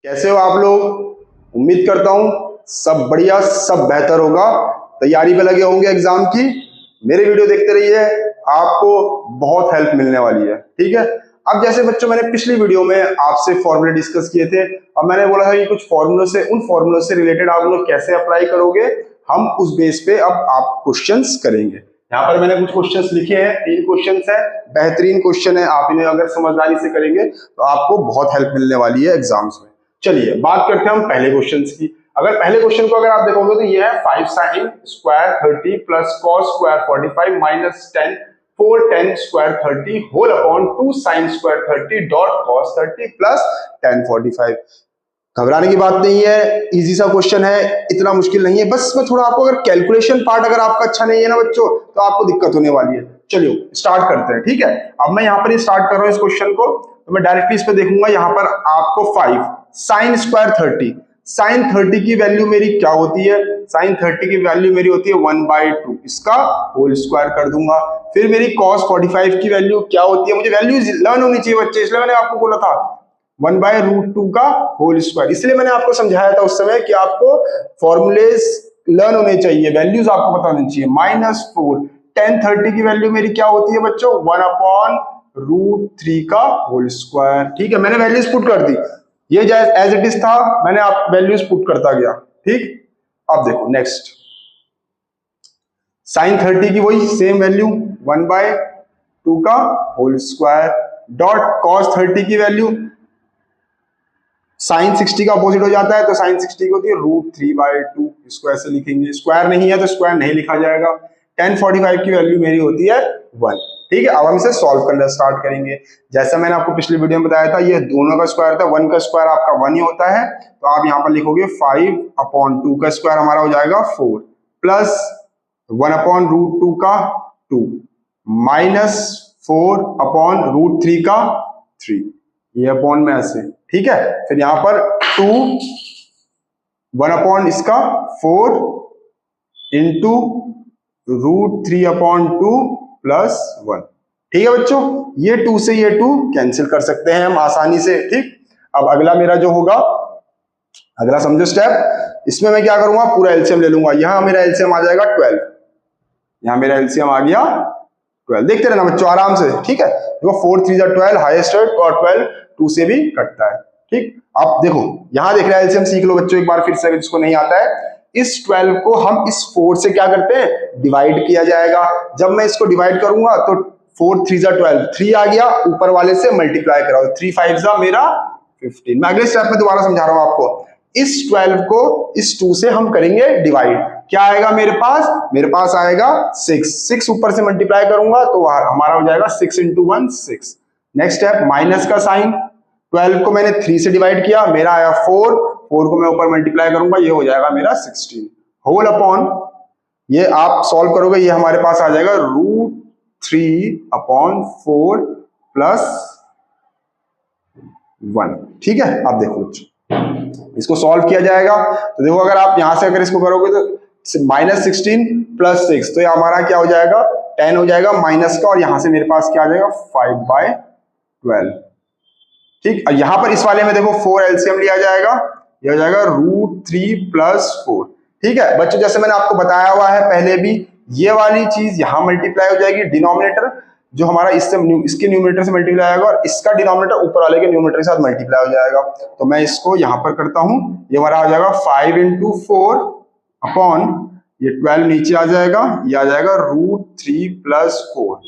कैसे हो आप लोग। उम्मीद करता हूं सब बढ़िया, सब बेहतर होगा। तैयारी पे लगे होंगे एग्जाम की। मेरे वीडियो देखते रहिए, आपको बहुत हेल्प मिलने वाली है। ठीक है। अब जैसे बच्चों, मैंने पिछली वीडियो में आपसे फॉर्मूले डिस्कस किए थे और मैंने बोला था कि कुछ फॉर्मूलों से, उन फॉर्मूलों से रिलेटेड आप लोग कैसे अप्लाई करोगे, हम उस बेस पे अब आप क्वेश्चंस करेंगे। यहाँ पर मैंने कुछ क्वेश्चंस लिखे हैं, 3 क्वेश्चंस है, बेहतरीन क्वेश्चन है। आप इन्हें अगर समझदारी से करेंगे तो आपको बहुत हेल्प मिलने वाली है एग्जाम्स में। चलिए बात करते हैं हम पहले क्वेश्चन की। अगर पहले क्वेश्चन को अगर आप देखोगे तो ये है 5 sin square 30 plus cos square 45 minus 10 4 10 square 30 whole upon 2 sin square 30 dot cos 30 plus 10 45। घबराने की बात नहीं है, इजी सा क्वेश्चन है, इतना मुश्किल नहीं है। बस मैं थोड़ा आपको, अगर कैलकुलेशन पार्ट अगर आपका अच्छा नहीं है ना बच्चों, तो आपको दिक्कत होने वाली है। चलिए स्टार्ट करते हैं। ठीक है। अब मैं यहाँ पर ही स्टार्ट कर रहा हूँ इस क्वेश्चन को, तो मैं डायरेक्टली इस पे देखूंगा। यहाँ पर आपको 5 साइन स्क्वायर 30, साइन 30 की वैल्यू मेरी क्या होती है? साइन 30 की वैल्यू मेरी होती है 1/2, इसका होल स्क्वायर कर दूंगा। फिर मेरी कॉस 45 की वैल्यू क्या होती है? मुझे वैल्यू लर्न होनी चाहिए बच्चे, इसलिए मैंने आपको बोला था 1/√2 का होल स्क्वायर। इसलिए मैंने आपको समझाया था उस समय कि आपको फॉर्मूलेज लर्न होने चाहिए, वैल्यूज आपको पता होनी चाहिए। -4 tan 30 की वैल्यू मेरी क्या होती है बच्चों? 1/√3 का होल स्क्वायर। ठीक है, मैंने वैल्यूज पुट कर दी, ये एज इट इज था, मैंने आप वैल्यूज पुट करता गया। ठीक। अब देखो नेक्स्ट, साइन 30 की वही सेम वैल्यू 1/2 का होल स्क्वायर डॉट कॉस 30 की वैल्यू, साइन 60 का अपोजिट हो जाता है, तो साइन 60 की होती है √3/2, इसको ऐसे लिखेंगे। स्क्वायर नहीं है तो स्क्वायर नहीं लिखा जाएगा। tan 45 की वैल्यू मेरी होती है 1। ठीक है। अब हम इसे सॉल्व करना स्टार्ट करेंगे। जैसा मैंने आपको पिछली वीडियो में बताया था, ये दोनों का स्क्वायर था, 1 का स्क्वायर आपका 1 ही होता है, तो आप यहाँ पर लिखोगे 5/2 का स्क्वायर हमारा हो जाएगा 4 प्लस 1/√2 का 2 माइनस 4/√3 का 3, ये अपॉन में ऐसे। ठीक है। फिर यहां पर 2 1 इसका 4 इंटू √3/2 प्लस 1। ठीक है बच्चों, ये 2 से ये 2 कैंसिल कर सकते हैं हम आसानी से। ठीक। अब अगला मेरा जो होगा, अगला समझो स्टेप, इसमें मैं क्या करूंगा, पूरा एलसीएम ले लूंगा। यहां मेरा एलसीएम आ जाएगा 12, यहां मेरा एलसीएम आ गया 12। देखते रहना बच्चों आराम से। ठीक है। देखो 4 3 12 हाईएस्ट है, और 12 2 से भी कटता है। ठीक। अब देखो यहां देख रहे हैं, एलसीएम सीख लो बच्चों एक बार फिर से, अगर जिसको नहीं आता है। इस 12 को हम इस 4 से क्या करते हैं, डिवाइड किया जाएगा। जब मैं इसको डिवाइड करूंगा तो 4 3 12, 3 आ गया, ऊपर वाले से मल्टीप्लाई कराओ, 3 5 मेरा 15। मैं अगले स्टेप में दोबारा समझा रहा हूं आपको। इस 12 को इस 2 से हम करेंगे डिवाइड, क्या आएगा मेरे पास? मेरे पास आएगा 6 ऊपर से मल्टीप्लाई करूंगा तो हमारा हो जाएगा 6 × 1 6। नेक्स्ट स्टेप, माइनस का साइन, 12 को मैंने 3 से डिवाइड किया, मेरा आया 4 को मैं ऊपर मल्टीप्लाई करूंगा, ये हो जाएगा मेरा 16 होल अपॉन, ये आप सॉल्व करोगे, ये हमारे पास आ जाएगा √3/4 प्लस 1। ठीक है। आप देखो इसको सॉल्व किया जाएगा, तो देखो अगर आप यहां से अगर इसको करोगे तो -16 प्लस 6, तो ये हमारा क्या हो जाएगा, 10 हो जाएगा माइनस का, और यहां से मेरे पास क्या आ जाएगा 5/12। ठीक। और यहां पर इस वाले में देखो 4 एलसीएम लिया जाएगा, ये हो जाएगा √3 + 4। ठीक है बच्चों, जैसे मैंने आपको बताया हुआ है पहले भी, ये वाली चीज यहां मल्टीप्लाई हो जाएगी, डिनोमिनेटर जो हमारा इससे इसके न्यूमरेटर से मल्टीप्लाई आएगा, और इसका डिनोमिनेटर ऊपर वाले के न्यूमरेटर के साथ मल्टीप्लाई हो जाएगा। तो मैं इसको यहां पर करता हूं, ये हमारा आ जाएगा 5 × 4 अपॉन, ये 12 नीचे आ जाएगा, ये आ जाएगा √3 + 4,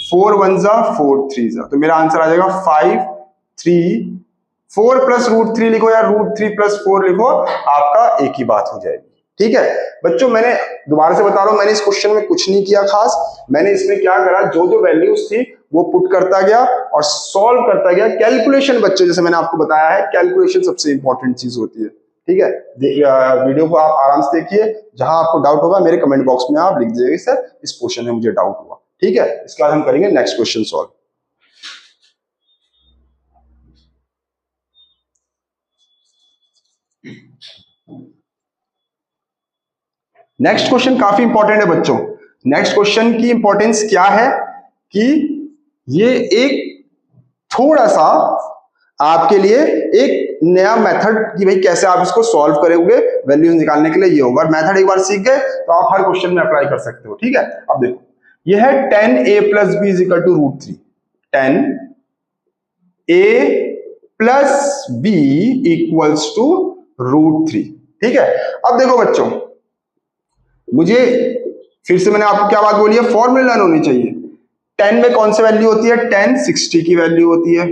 4 1 4 3, तो मेरा आंसर आ जाएगा 5 3 4 + √3 लिखो या √3 + 4 लिखो, आपका एक ही बात हो जाएगी। ठीक है बच्चों, मैंने दोबारा से बता रहा हूं, मैंने इस क्वेश्चन में कुछ नहीं किया खास। मैंने इसमें क्या करा, जो जो वैल्यूज थी वो पुट करता गया और सॉल्व करता गया। कैलकुलेशन बच्चों, जैसे मैंने आपको बताया है, कैलकुलेशन सबसे इंपॉर्टेंट चीज होती है। ठीक है। वीडियो को आप आराम से देखिए, जहां आपको डाउट होगा मेरे कमेंट बॉक्स में आप लिख दीजिएगा सर इस क्वेश्चन में मुझे डाउट हुआ। ठीक है। इसके बाद हम करेंगे next question solve. Next question काफी इंपॉर्टेंट है बच्चों। नेक्स्ट क्वेश्चन की इंपॉर्टेंस क्या है कि ये एक थोड़ा सा आपके लिए एक नया मेथड कि भाई कैसे आप इसको सॉल्व करोगे वैल्यूज निकालने के लिए ये होगा। मेथड एक बार सीख गए तो आप हर क्वेश्चन में अप्लाई कर सकते हो। ठीक है, अब देखो ये है 10a + b = √3। 10a + b = √3। ठीक है, अब देखो बच्चों, मुझे फिर से मैंने आपको क्या बात बोली है, फॉर्मूला लर्न होनी चाहिए। 10 में कौन सी वैल्यू होती है, 10 60 की वैल्यू होती है।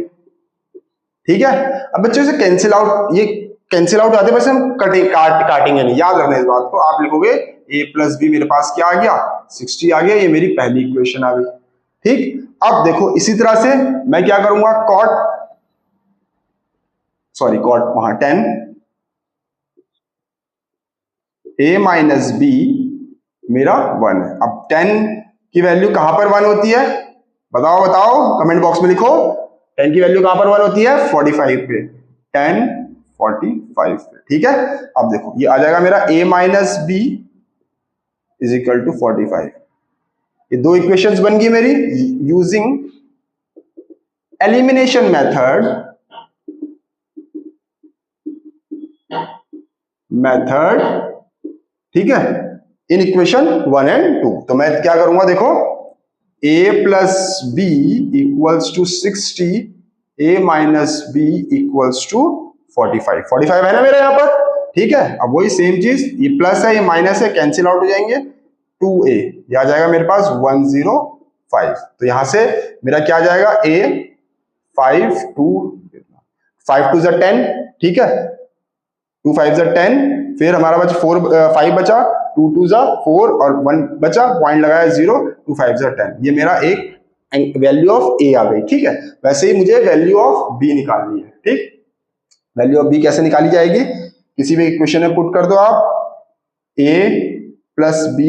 ठीक है, अब बच्चों से कैंसिल आउट, ये कैंसिल आउट आते हैं, वैसे हम काटेंगे नहीं, याद रखना इस बात को। आप लिखोगे a + b, मेरे पास क्या आ गया, 60 आ गया, ये मेरी पहली इक्वेशन आ गई। ठीक, अब देखो इसी तरह से मैं क्या करूंगा, कॉट वहां 10 a - b मेरा 1 है। अब 10 की वैल्यू कहां पर 1 होती है, बताओ कमेंट बॉक्स में लिखो। 10 की वैल्यू कहां पर 1 होती है, 45 पे। 10 45 पे। ठीक है, अब देखो ये आ जाएगा मेरा a - b = 45। ये दो इक्वेशंस बन गई मेरी यूजिंग एलिमिनेशन मेथड। ठीक है, इन इक्वेशन 1 और 2। तो मैं क्या करूंगा, देखो a + b = 60, a - b = 45। 45 है ना मेरा यहाँ पर। ठीक है, अब वही सेम चीज, ये प्लस है ये माइनस है, कैंसिल आउट हो जाएंगे। 2a ये आ जाएगा मेरे पास 105। तो यहां से मेरा क्या आ जाएगा, a 5 2 5 = 10। ठीक है, 2 5 = 10, फिर हमारा बचा 5 बचा, 2 2 = 4 और 1 बचा, पॉइंट लगाया 0, 2 5 = 10। ये मेरा एक वैल्यू ऑफ a आ गई। ठीक है, वैसे ही मुझे वैल्यू ऑफ b निकालनी है। ठीक, वैल्यू ऑफ b कैसे निकाली जाएगी, किसी भी इक्वेशन में पुट कर दो आप। a + b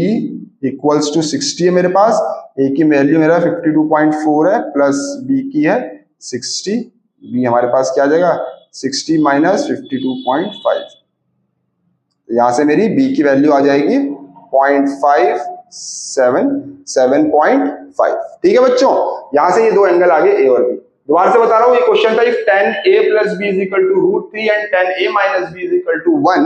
= 60 है मेरे पास, a की वैल्यू मेरा 52.4 है, प्लस b की है 60। b हमारे पास क्या आ जाएगा, 60 - 52.5। तो यहां से मेरी b की वैल्यू आ जाएगी 7.5। ठीक है बच्चों, यहां से ये दो एंगल आ गए a और b। दोबारा से बता रहा हूं, ये क्वेश्चन था, if 10a + b = √3 and 10a - b = 1,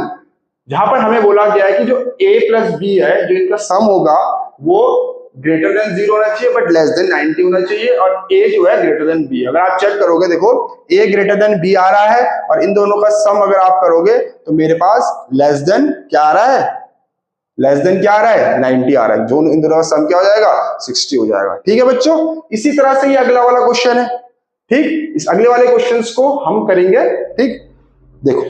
जहां पर हमें बोला गया है कि जो a + b है, जो इनका सम होगा वो ग्रेटर देन 0 होना चाहिए बट लेस देन 90 होना चाहिए, और a जो है ग्रेटर देन b। अगर आप चेक करोगे, देखो a ग्रेटर देन b आ रहा है, और इन दोनों का सम अगर आप करोगे तो मेरे पास लेस देन क्या आ रहा है, लेस देन क्या आ रहा है, 90 आ रहा है। जो इन दोनों का सम क्या हो जाएगा, 60 हो जाएगा। ठीक है बच्चों, इसी तरह से ये अगला वाला क्वेश्चन है। ठीक, इस अगले वाले क्वेश्चंस को हम करेंगे। ठीक, देखो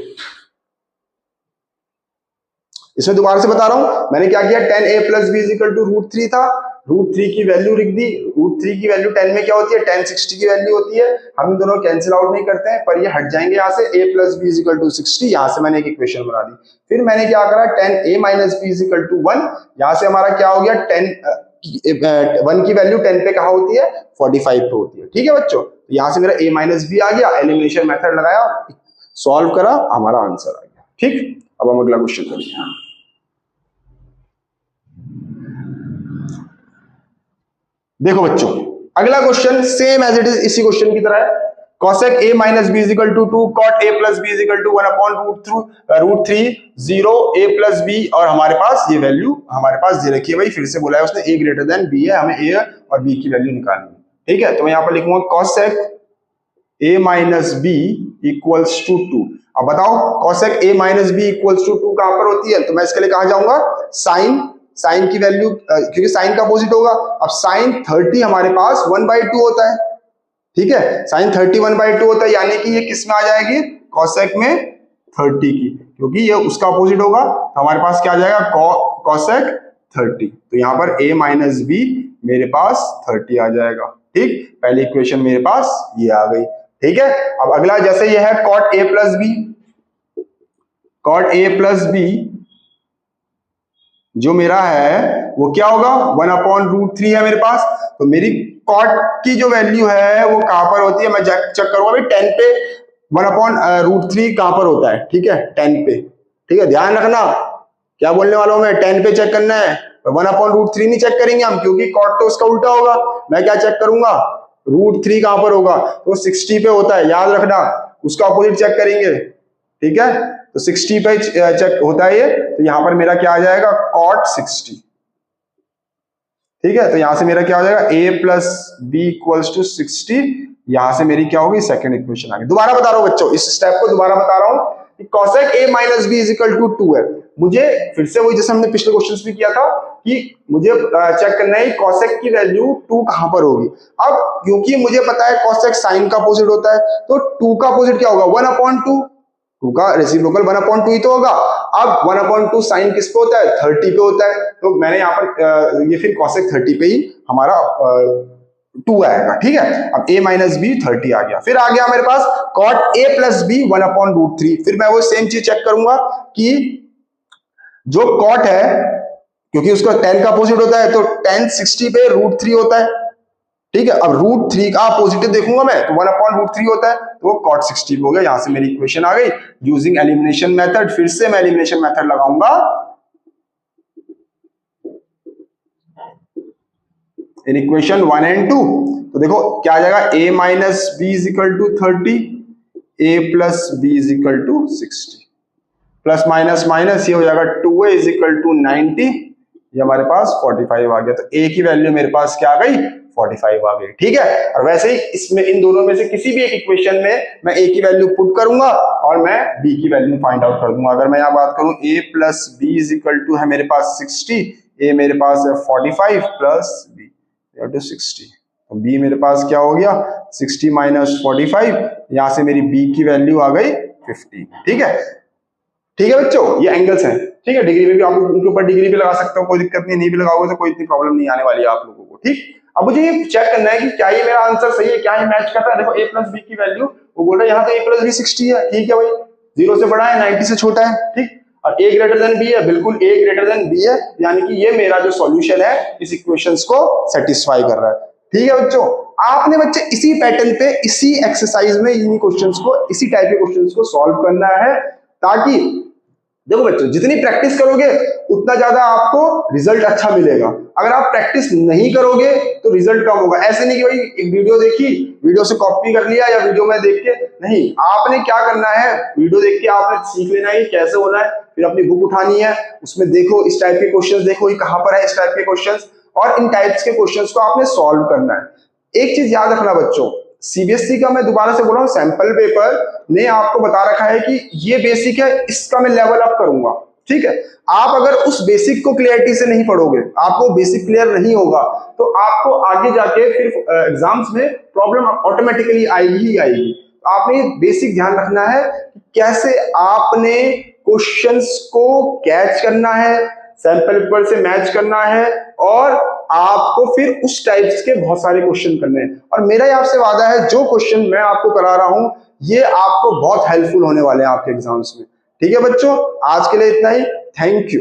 इसमें दोबारा से बता रहा हूं, मैंने क्या किया, 10a + b = √3 था, √3 की वैल्यू लिख दी। √3 की वैल्यू 10 में क्या होती है, 10 60 की वैल्यू होती है। हम इन दोनों कैंसिल आउट नहीं करते हैं, पर ये हट जाएंगे यहाँ से। a + b = 60, यहाँ से मैंने एक इक्वेशन बना दी। फिर मैंने क्या करा, 10a - b = 1, यहाँ से हमारा क्या हो गया, 1 की वैल्यू 10 पे कहाँ होती है, 45 पे होती है। ठीक है बच्चों, तो यहाँ से मेरा a - b आ गया, एलिमिनेशन मेथड लगाया, सॉल्व करा, हमारा आंसर आ गया। ठीक, अब हम अगला क्वेश्चन करेंगे। देखो बच्चों, अगला question same as it is इसी क्वेश्चन की तरह है। cosec a - b = 2, cot a + b = 1/√3, 0 a + b, और हमारे पास ये वैल्यू हमारे पास दे रखी है। भाई फिर से बोला है उसने, a ग्रेटर देन b है, हमें a और b की वैल्यू निकालनी है। ठीक है, तो मैं यहाँ पर लिखूंगा cosec a - b = 2। अब बताओ cosec a - b = 2 कहां पर होती है, तो मैं इसके लिए कहां जाऊंगा, साइन की वैल्यू, क्योंकि साइन का अपोजिट होगा। अब साइन 30 हमारे पास 1/2 होता है। ठीक है, साइन 30 1/2 होता है, यानी कि ये किस में आ जाएगी, कॉसेक में 30 की, क्योंकि ये उसका अपोजिट होगा। तो हमारे पास क्या आ जाएगा, कॉसेक 30। तो यहाँ पर a - b मेरे पास 30 आ जाएगा। ठीक, पहली इक्वेशन मेरे पास ये आ गई। ठीक है, अब अगला जैसे ये है cot a + b, cot a + b जो मेरा है वो क्या होगा, 1/√3 है मेरे पास। तो मेरी कॉट की जो वैल्यू है वो कहां पर होती है, मैं चेक करूंगा भाई 10 पे 1/√3 कहां पर होता है। ठीक है, 10 पे। ठीक है, ध्यान रखना क्या बोलने वाला हूं मैं, 10 पे चेक करना है, 1/√3 नहीं चेक करेंगे हम, क्योंकि कॉट तो उसका उल्टा होगा। मैं क्या चेक करूंगा, √3 कहां पर होगा, तो 60 पे होता है, याद रखना। उसका अपोजिट चेक करेंगे, ठीक है। तो 60 पे चेक होता है ये, तो यहां पर मेरा क्या आ जाएगा, cot 60, ठीक है। तो यहां से मेरा क्या हो जाएगा, a plus B equals to 60, यहां से मेरी क्या होगी, सेकंड इक्वेशन आ गई। दोबारा बता रहा हूं बच्चों, इस स्टेप को दोबारा बता रहा हूं कि cosec a minus B is equal to 2 है। मुझे फिर से वही जैसे हमने पिछले क्वेश्चंस में किया था कि मुझे चेक करना है cosec की वैल्यू 2 कहां पर होगी। अब क्योंकि मुझे पता है cosec साइन का अपोजिट होता है, तो 2 का अपोजिट क्या होगा, 1/2, 2 का रेसिप्रोकल 1/2 ही तो होगा। अब 1/2 साइन किस पे होता है, 30 पे होता है, तो मैंने यहाँ पर ये फिर cosec 30 पे ही हमारा 2 आएगा, ठीक है। अब a माइनस बी 30 आ गया, फिर आ गया मेरे पास cot a प्लस बी 1/√3। फिर मैं वो सेम चीज चेक करूंगा कि जो cot है, क्योंकि उसका tan का अपोजिट होता है, तो tan 60 पे √3 होता है, ठीक है। अब √3 का पॉजिटिव देखूंगा मैं, तो 1/√3 होता है, तो वो cot 60 हो गया। यहां से मेरी इक्वेशन आ गई यूजिंग एलिमिनेशन मेथड। फिर से मैं एलिमिनेशन मेथड लगाऊंगा इन इक्वेशन 1 एंड 2। तो देखो क्या आ जाएगा, a minus B is equal to 30, a plus B is equal to 60, plus minus minus ये हो जाएगा 2a इज इक्वल टू 90, ये हमारे पास 45 आ गया। तो a की वैल्यू मेरे पास क्या आ गई, 45 आ गई, ठीक है। और वैसे ही इसमें इन दोनों में से किसी भी एक इक्वेशन में मैं a की वैल्यू पुट करूंगा और मैं b की वैल्यू फाइंड आउट कर दूंगा। अगर मैं यहाँ बात करूं a plus B is equal to है मेरे पास 60, a मेरे पास है 45 प्लस b टू 60, तो b मेरे पास क्या हो गया, 60 माइनस 45, यहां से मेरी b की वैल्यू आ गई 50, ठीक है। ठीक है बच्चों, ये एंगल्स हैं, ठीक है। डिग्री में भी आप उनके ऊपर डिग्री भी लगा सकते हो, कोई दिक्कत नहीं भी लगाओगे तो कोई इतनी प्रॉब्लम नहीं आने वाली है आप लोगों को, ठीक। अब मुझे ये चेक करना है कि क्या ये मेरा आंसर सही है, क्या ये मैच करता है। देखो a प्लस बी की वैल्यू, वो बोल रहा है यहाँ तो a प्लस बी 60 है, ठीक है भाई, 0 से बड़ा है, 90 से छोटा है, ठीक। और a ग्रेटर देन b है, बिल्कुल a ग्रेटर देन b है, यानी कि ये मेरा जो सॉल्यूशन है इस इक्वेशंस को सेटिस्फाई कर रहा है, ठीक है बच्चों। आपने बच्चे इसी पैटर्न पे, इसी एक्सरसाइज में इन्हीं क्वेश्चंस को, इसी टाइप के क्वेश्चंस को सॉल्व करना है, ताकि देखो बच्चों जितनी प्रैक्टिस करोगे उतना ज्यादा आपको रिजल्ट अच्छा मिलेगा। अगर आप प्रैक्टिस नहीं करोगे तो रिजल्ट कम होगा। ऐसे नहीं कि भाई एक वीडियो देखी, वीडियो से कॉपी कर लिया या वीडियो में देख के, नहीं, आपने क्या करना है, वीडियो देख के आपने सीख लेना है कैसे होना है, फिर अपनी बुक उठानी है, उसमें देखो इस टाइप के क्वेश्चन, देखो ये कहां पर है इस टाइप के क्वेश्चन, और इन टाइप्स के क्वेश्चन को आपने सॉल्व करना है। एक चीज याद रखना बच्चों, सीबीएसई का मैं दोबारा से बोल रहा हूं, सैंपल पेपर ने आपको बता रखा है कि ये बेसिक है, इसका मैं लेवल अप करूंगा, ठीक है। आप अगर उस बेसिक को क्लियरिटी से नहीं पढ़ोगे, आपको बेसिक क्लियर नहीं होगा, तो आपको आगे जाके फिर एग्जाम्स में प्रॉब्लम ऑटोमेटिकली आएगी ही आएगी। तो आपने बेसिक ध्यान रखना है कि कैसे आपने क्वेश्चंस को कैच करना है, सैंपल पेपर से मैच करना है, और आपको फिर उस टाइप्स के बहुत सारे क्वेश्चन करने हैं। और मेरा ही आपसे वादा है, जो क्वेश्चन मैं आपको करा रहा हूं ये आपको बहुत हेल्पफुल होने वाले हैं आपके एग्जाम्स में, ठीक है बच्चों। आज के लिए इतना ही, थैंक यू।